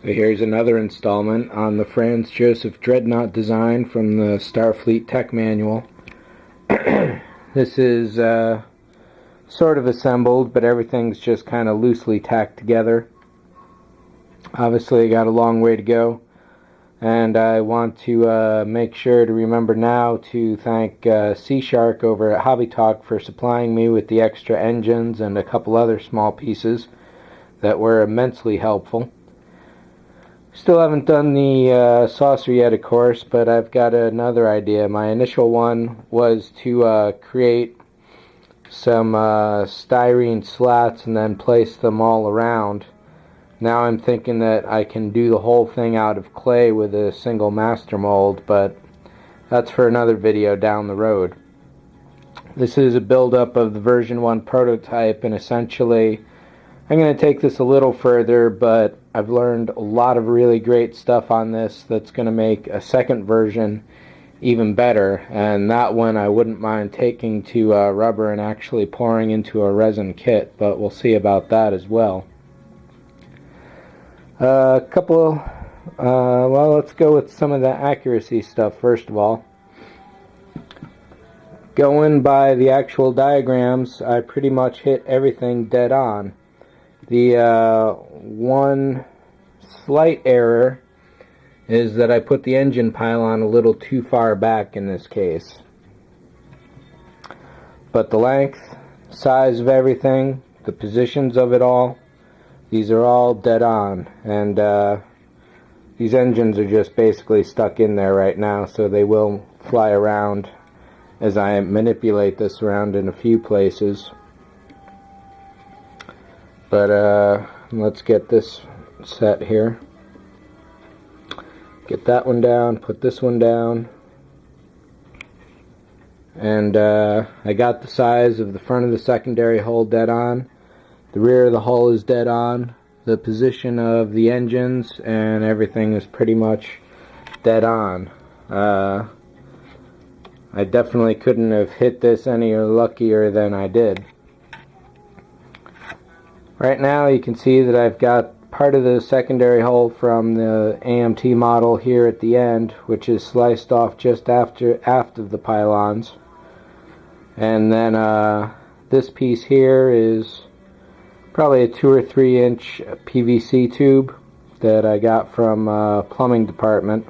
Here's another installment on the Franz Joseph Dreadnought design from the Starfleet Tech Manual. This is sort of assembled, but everything's just kind of loosely tacked together. Obviously I got a long way to go, and I want to make sure to remember now to thank Sea Shark over at Hobby Talk for supplying me with the extra engines and a couple other small pieces that were immensely helpful. Still haven't done the saucer yet, of course, but I've got another idea. My initial one was to create some styrene slats and then place them all around. Now I'm thinking that I can do the whole thing out of clay with a single master mold, but that's for another video down the road. This is a build-up of the version 1 prototype, and essentially I'm going to take this a little further, but I've learned a lot of really great stuff on this that's going to make a second version even better, and that one I wouldn't mind taking to rubber and actually pouring into a resin kit, but we'll see about that as well. Well, let's go with some of the accuracy stuff first of all. Going by the actual diagrams, I pretty much hit everything dead on. The one slight error is that I put the engine pylon a little too far back in this case. But the length, size of everything, the positions of it all, these are all dead on. And these engines are just basically stuck in there right now, so they will fly around as I manipulate this around in a few places. But let's get this set here. Get that one down, put this one down. And I got the size of the front of the secondary hull dead on. The rear of the hull is dead on. The position of the engines and everything is pretty much dead on. I definitely couldn't have hit this any luckier than I did. Right now you can see that I've got part of the secondary hull from the AMT model here at the end, which is sliced off just aft of the pylons. And then this piece here is probably a 2 or 3 inch PVC tube that I got from plumbing department.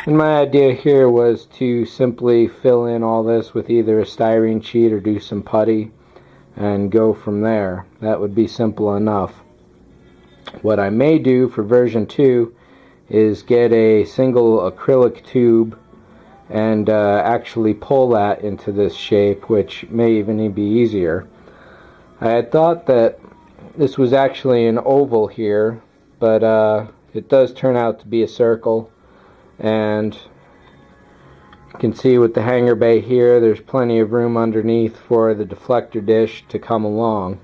And my idea here was to simply fill in all this with either a styrene sheet or do some putty and go from there. That would be simple enough. What I may do for version 2 is get a single acrylic tube and actually pull that into this shape, which may even be easier. I had thought that this was actually an oval here, but it does turn out to be a circle, and you can see with the hangar bay here there's plenty of room underneath for the deflector dish to come along.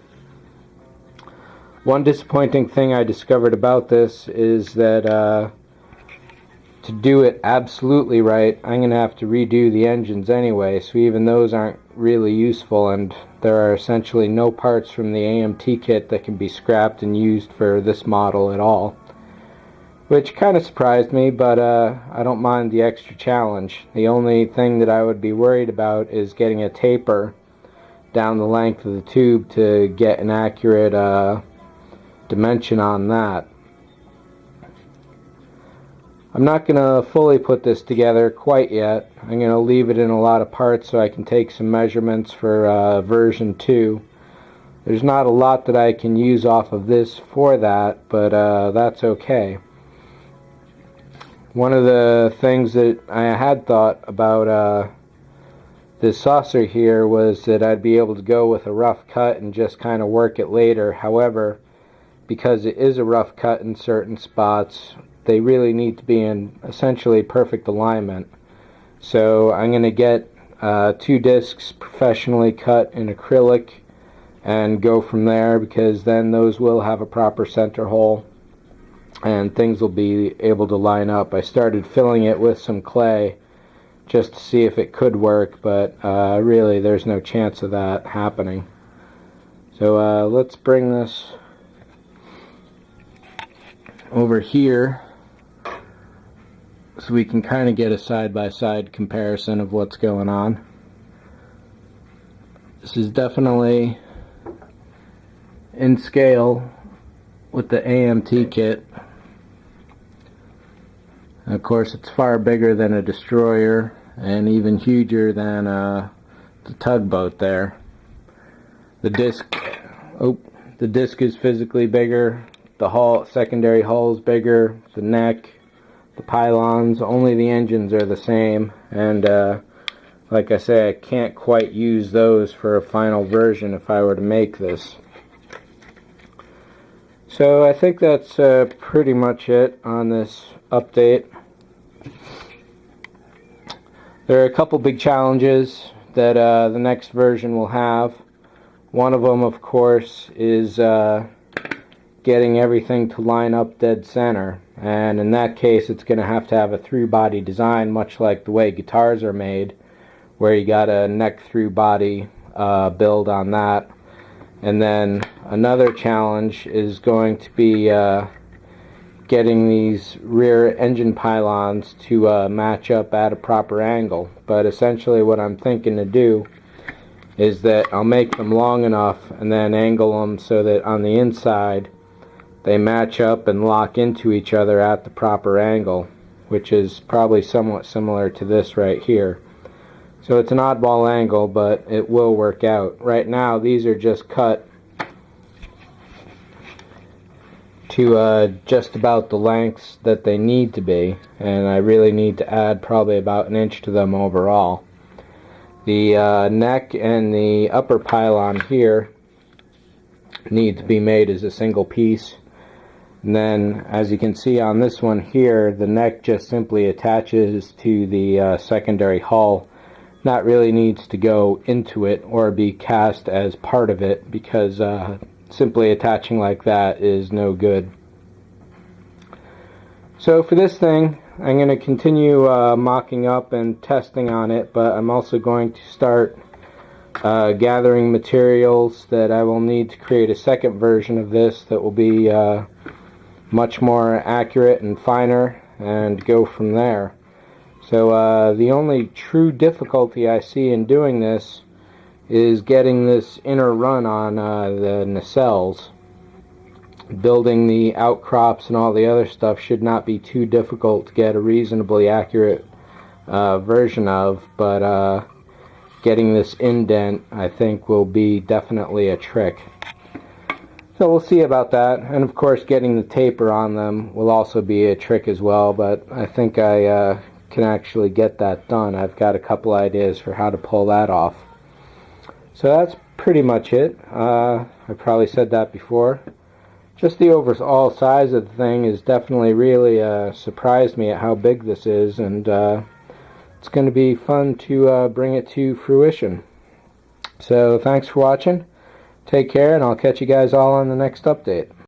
One disappointing thing I discovered about this is that to do it absolutely right, I'm going to have to redo the engines anyway, so even those aren't really useful, and there are essentially no parts from the AMT kit that can be scrapped and used for this model at all. Which kind of surprised me, but I don't mind the extra challenge. The only thing that I would be worried about is getting a taper down the length of the tube to get an accurate dimension on that. I'm not going to fully put this together quite yet. I'm going to leave it in a lot of parts so I can take some measurements for version 2. There's not a lot that I can use off of this for that, but that's okay. One of the things that I had thought about this saucer here was that I'd be able to go with a rough cut and just kind of work it later. However, because it is a rough cut in certain spots, they really need to be in essentially perfect alignment. So I'm going to get 2 discs professionally cut in acrylic and go from there, because then those will have a proper center hole and things will be able to line up. I started filling it with some clay just to see if it could work, but really there's no chance of that happening. So let's bring this over here so we can kind of get a side-by-side comparison of what's going on. This is definitely in scale with the AMT kit. And of course, it's far bigger than a destroyer and even huger than the tugboat there. The disc is physically bigger. The hull, secondary hull is bigger. The neck, the pylons, only the engines are the same. And like I say, I can't quite use those for a final version if I were to make this. So I think that's pretty much it on this update. There are a couple big challenges that the next version will have. One of them, of course, is getting everything to line up dead center. And in that case, it's going to have a through body design, much like the way guitars are made, where you got a neck through body build on that. And then another challenge is going to be getting these rear engine pylons to match up at a proper angle. But essentially what I'm thinking to do is that I'll make them long enough and then angle them so that on the inside they match up and lock into each other at the proper angle, which is probably somewhat similar to this right here. So it's an oddball angle, but it will work out. Right now these are just cut to just about the lengths that they need to be, and I really need to add probably about 1 inch to them overall. The neck and the upper pylon here need to be made as a single piece. And then, as you can see on this one here, the neck just simply attaches to the secondary hull. That really needs to go into it or be cast as part of it, because simply attaching like that is no good. So for this thing, I'm going to continue mocking up and testing on it, but I'm also going to start gathering materials that I will need to create a second version of this that will be much more accurate and finer, and go from there. So the only true difficulty I see in doing this is getting this inner run on the nacelles. Building the outcrops and all the other stuff should not be too difficult to get a reasonably accurate version of, but getting this indent, I think, will be definitely a trick. So we'll see about that. And of course, getting the taper on them will also be a trick as well, but I think I can actually get that done. I've got a couple ideas for how to pull that off. So that's pretty much it. I probably said that before. Just the overall size of the thing is definitely really surprised me at how big this is, and it's going to be fun to bring it to fruition. So thanks for watching. Take care, and I'll catch you guys all on the next update.